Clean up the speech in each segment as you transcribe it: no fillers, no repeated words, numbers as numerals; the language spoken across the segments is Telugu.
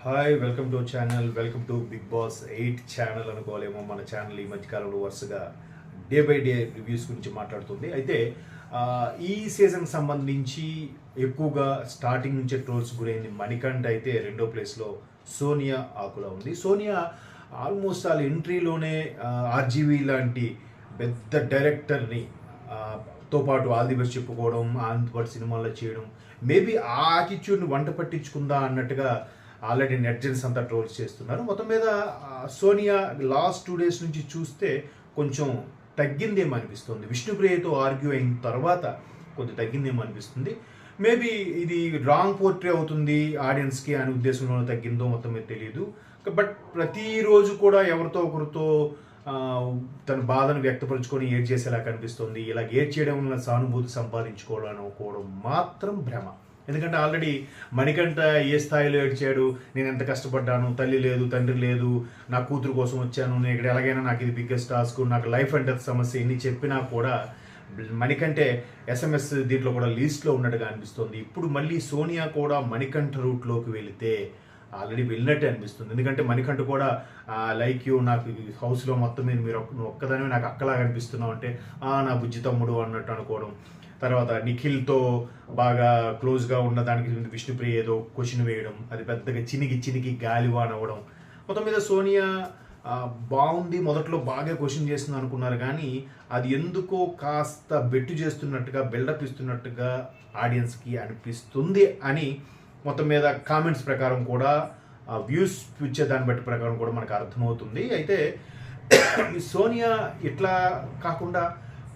Hi welcome to channel, welcome to Bigg Boss 8 channel అనుకోలేమో. మన ఛానల్ ఈ మధ్యకాలంలో వరుసగా డే బై డే రివ్యూస్ గురించి మాట్లాడుతుంది. అయితే ఈ సీజన్ సంబంధించి ఎక్కువగా స్టార్టింగ్ నుంచే ట్రోల్స్ గురైంది మణికంఠ. అయితే రెండో ప్లేస్లో సోనియా ఆకుల ఉంది. సోనియా ఆల్మోస్ట్ వాళ్ళ ఎంట్రీలోనే ఆర్జీవి లాంటి పెద్ద డైరెక్టర్ని తో పాటు ఆల్ ది బెస్ట్ చెప్పుకోవడం, ఆంధ్రపాటు సినిమాల్లో చేయడం, మేబీ ఆ యాటిట్యూడ్ని వంట పట్టించుకుందా అన్నట్టుగా ఆల్రెడీ నెట్జెన్స్ అంతా ట్రోల్స్ చేస్తున్నారు. మొత్తం మీద సోనియా లాస్ట్ 2 days నుంచి చూస్తే కొంచెం తగ్గిందేమో అనిపిస్తుంది. విష్ణుప్రియతో ఆర్గ్యూ అయిన తర్వాత కొంచెం తగ్గిందేమో అనిపిస్తుంది. మేబీ ఇది రాంగ్ పోర్ట్రే అవుతుంది ఆడియన్స్కి అనే ఉద్దేశంలో తగ్గిందో మొత్తం మీద తెలియదు. బట్ ప్రతిరోజు కూడా ఎవరితో ఒకరితో తన బాధను వ్యక్తపరుచుకొని ఏడ్ చేసేలా కనిపిస్తుంది. ఇలా ఏడ్ చేయడం వల్ల సానుభూతి సంపాదించుకోవడం అనుకోవడం మాత్రం భ్రమ. ఎందుకంటే ఆల్రెడీ మణికంఠ ఏ స్థాయిలో ఏడ్చాడు, నేను ఎంత కష్టపడ్డాను, తల్లి లేదు, తండ్రి లేదు, నా కూతురు కోసం వచ్చాను, నేను ఇక్కడ ఎలాగైనా నాకు ఇది బిగ్గెస్ట్ టాస్క్, నాకు లైఫ్ అండ్ డెత్ సమస్య ఎన్ని చెప్పినా కూడా మణికంఠే ఎస్ఎంఎస్ దీంట్లో కూడా లీస్ట్లో ఉన్నట్టుగా అనిపిస్తుంది. ఇప్పుడు మళ్ళీ సోనియా కూడా మణికంఠ రూట్లోకి వెళితే ఆల్రెడీ వెళ్ళినట్టే అనిపిస్తుంది. ఎందుకంటే మణికంఠ కూడా లైక్ యూ, నాకు హౌస్లో మొత్తం మీద మీరు ఒక్కదానివే నాకు అక్కలాగా అనిపిస్తున్నావు అంటే నా బుజ్జి తమ్ముడు అన్నట్టు అనుకోవడం. తర్వాత నిఖిల్తో బాగా క్లోజ్గా ఉన్న దానికి విష్ణుప్రియ ఏదో క్వశ్చన్ వేయడం, అది పెద్దగా చినిగి గాలివాన్ అవ్వడం. మొత్తం మీద సోనియా బాగుంది, మొదట్లో బాగా క్వశ్చన్ చేస్తుంది అనుకున్నారు, కానీ అది ఎందుకో కాస్త బెట్టు చేస్తున్నట్టుగా బిల్డప్ ఇస్తున్నట్టుగా ఆడియన్స్కి అనిపిస్తుంది అని మొత్తం మీద కామెంట్స్ ప్రకారం కూడా వ్యూస్ ఇచ్చే దాన్ని బట్టి ప్రకారం కూడా మనకు అర్థమవుతుంది. అయితే సోనియా ఇట్లా కాకుండా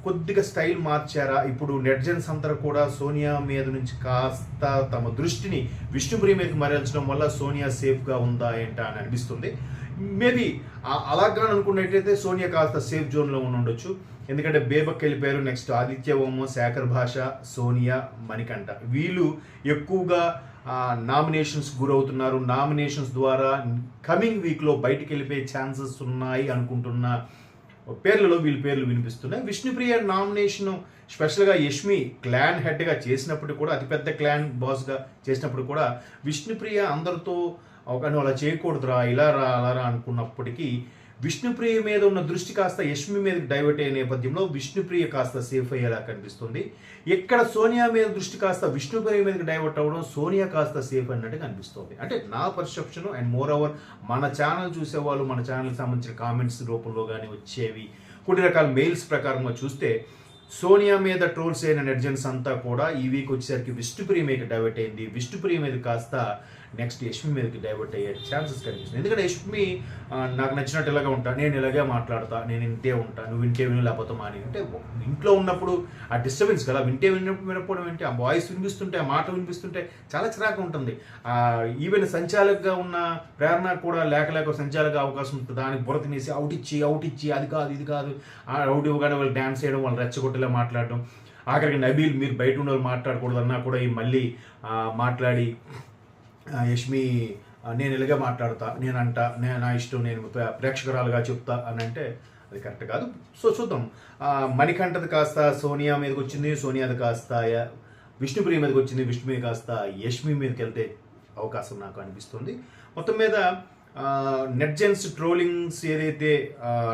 కొద్దిగా స్టైల్ మార్చారా? ఇప్పుడు నెట్జెన్స్ అంతా కూడా సోనియా మీద నుంచి కాస్త తమ దృష్టిని విష్ణుప్రియ మీదకి మరల్చడం వల్ల సోనియా సేఫ్గా ఉందా ఏంటా అని అనిపిస్తుంది. మేబీ అలాగా అనుకున్నట్టయితే సోనియా కాస్త సేఫ్ జోన్లో ఉండొచ్చు. ఎందుకంటే బేబక్ వెళ్ళిపోయారు, నెక్స్ట్ ఆదిత్య ఓమో, శేఖర్ భాష, సోనియా, మణికంఠ వీళ్ళు ఎక్కువగా నామినేషన్స్ గురవుతున్నారు. నామినేషన్స్ ద్వారా కమింగ్ వీక్లో బయటికి వెళ్ళిపోయే ఛాన్సెస్ ఉన్నాయి అనుకుంటున్న పేర్లలో వీళ్ళ పేర్లు వినిపిస్తున్నాయి. విష్ణుప్రియ నామినేషన్ స్పెషల్గా యష్మి క్లాన్ హెడ్గా చేసినప్పుడు కూడా, అతిపెద్ద క్లాన్ బాస్గా చేసినప్పుడు కూడా విష్ణుప్రియ అందరితో నువ్వు అలా చేయకూడదురా, ఇలా రా అలా రా అనుకున్నప్పటికీ విష్ణుప్రియ మీద ఉన్న దృష్టి కాస్త యష్మి మీదకి డైవర్ట్ అయ్యే నేపథ్యంలో విష్ణుప్రియ కాస్త సేఫ్ అయ్యేలా కనిపిస్తుంది. ఇక్కడ సోనియా మీద దృష్టి కాస్త విష్ణుప్రియ మీదకి డైవర్ట్ అవ్వడం, సోనియా కాస్త సేఫ్ అన్నట్టుగా అనిపిస్తుంది. అంటే నా పర్సెప్షన్. అండ్ మోర్ ఓవర్ మన ఛానల్ చూసేవాళ్ళు, మన ఛానల్కి సంబంధించిన కామెంట్స్ రూపంలో కానీ వచ్చేవి కొన్ని రకాల మెయిల్స్ ప్రకారంగా చూస్తే సోనియా మీద ట్రోల్స్ అయిన నెట్జెన్స్ అంతా కూడా ఈ వీక్ వచ్చేసరికి విష్ణుప్రియ మీద డైవర్ట్ అయింది. విష్ణుప్రియ మీద కాస్త నెక్స్ట్ యష్మి మీదకి డైవర్ట్ అయ్యే ఛాన్సెస్ కనిపిస్తుంది. ఎందుకంటే యష్మి నాకు నచ్చినట్టు ఇలాగే ఉంటా, నేను ఇలాగే మాట్లాడతా, నేను ఇంటే ఉంటా, నువ్వు వింటే విను లేకపోతే మాని. అంటే ఇంట్లో ఉన్నప్పుడు ఆ డిస్టర్బెన్స్ కదా, వింటే వినకపోవడం ఏంటి, ఆ వాయిస్ వినిపిస్తుంటే, ఆ మాట వినిపిస్తుంటే చాలా చిరాకు ఉంటుంది. ఈవెన్ సంచాలకుగా ఉన్న ప్రేరణ కూడా లేక సంచాలక అవకాశం ఉంటుంది, దానికి బుర్ర తినేసి అవుట్ ఇచ్చి అది కాదు ఇది కాదు అవుట్ ఇవ్వగానే వాళ్ళు డ్యాన్స్ చేయడం, వాళ్ళు రెచ్చగొట్టేలా మాట్లాడడం. ఆఖరికి నబీల్ మీరు బయట ఉన్న వాళ్ళు మాట్లాడకూడదు అన్నా కూడా ఈ మళ్ళీ మాట్లాడి యష్మి నేను ఇలాగే మాట్లాడతా, నా ఇష్టం, నేను ప్రేక్షకురాలుగా చెప్తా అని అంటే అది కరెక్ట్ కాదు. సో చూద్దాం. మణికంఠది కాస్త సోనియా మీదకి వచ్చింది, సోనియాది కాస్త విష్ణుప్రియ మీదకి వచ్చింది, విష్ణు మీద కాస్త యష్మి మీదకి వెళ్తే అవకాశం నాకు అనిపిస్తుంది. మొత్తం మీద నెట్జెన్స్ ట్రోలింగ్స్ ఏదైతే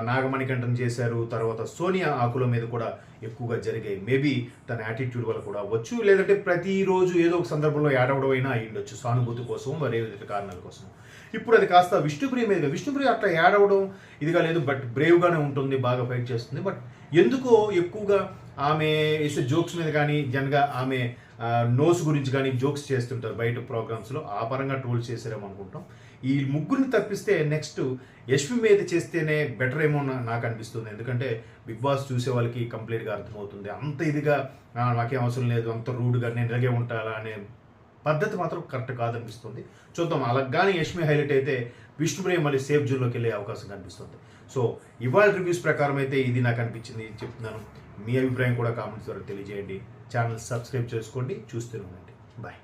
నాగమణికంఠన్ చేశారు, తర్వాత సోనియా ఆకుల మీద కూడా ఎక్కువగా జరిగాయి. మేబీ తన యాటిట్యూడ్ వల్ల కూడా అవ్వచ్చు, లేదంటే ప్రతిరోజు ఏదో ఒక సందర్భంలో ఏడవడం అయినా అయ్యుండొచ్చు, సానుభూతి కోసం మరే కారణాల కోసం. ఇప్పుడు అది కాస్త విష్ణుప్రియ మీద, విష్ణుప్రియ అట్లా ఏడవడం ఇదిగా లేదు, బట్ బ్రేవ్గానే ఉంటుంది, బాగా ఫైట్ చేస్తుంది. బట్ ఎందుకో ఎక్కువగా ఆమె వేసే జోక్స్ మీద కానీ జనగా ఆమె నోస్ గురించి కానీ జోక్స్ చేస్తుంటారు బయట ప్రోగ్రామ్స్లో, ఆ పరంగా ట్రోల్స్ చేశారేమో అనుకుంటాం. ఈ ముగ్గురిని తప్పిస్తే నెక్స్ట్ యష్మి మీద చేస్తేనే బెటర్ ఏమో నాకు అనిపిస్తుంది. ఎందుకంటే బిగ్ బాస్ చూసే వాళ్ళకి కంప్లీట్గా అర్థమవుతుంది. అంత ఇదిగా నాకేం అవసరం లేదు, అంత రూడ్గా నేను ఇలాగే ఉంటాలా అనే పద్ధతి మాత్రం కరెక్ట్ కాదనిపిస్తుంది. చూద్దాం. అలాగానే యష్మి హైలైట్ అయితే విష్ణుప్రియ మళ్ళీ సేఫ్ జోన్లోకి వెళ్ళే అవకాశం కనిపిస్తుంది. సో ఇవాళ రివ్యూస్ ప్రకారం అయితే ఇది నాకు అనిపించింది చెప్తున్నాను. మీ అభిప్రాయం కూడా కామెంట్స్ ద్వారా తెలియజేయండి. ఛానల్ సబ్స్క్రైబ్ చేసుకోండి, చూస్తూనే ఉండండి. బాయ్.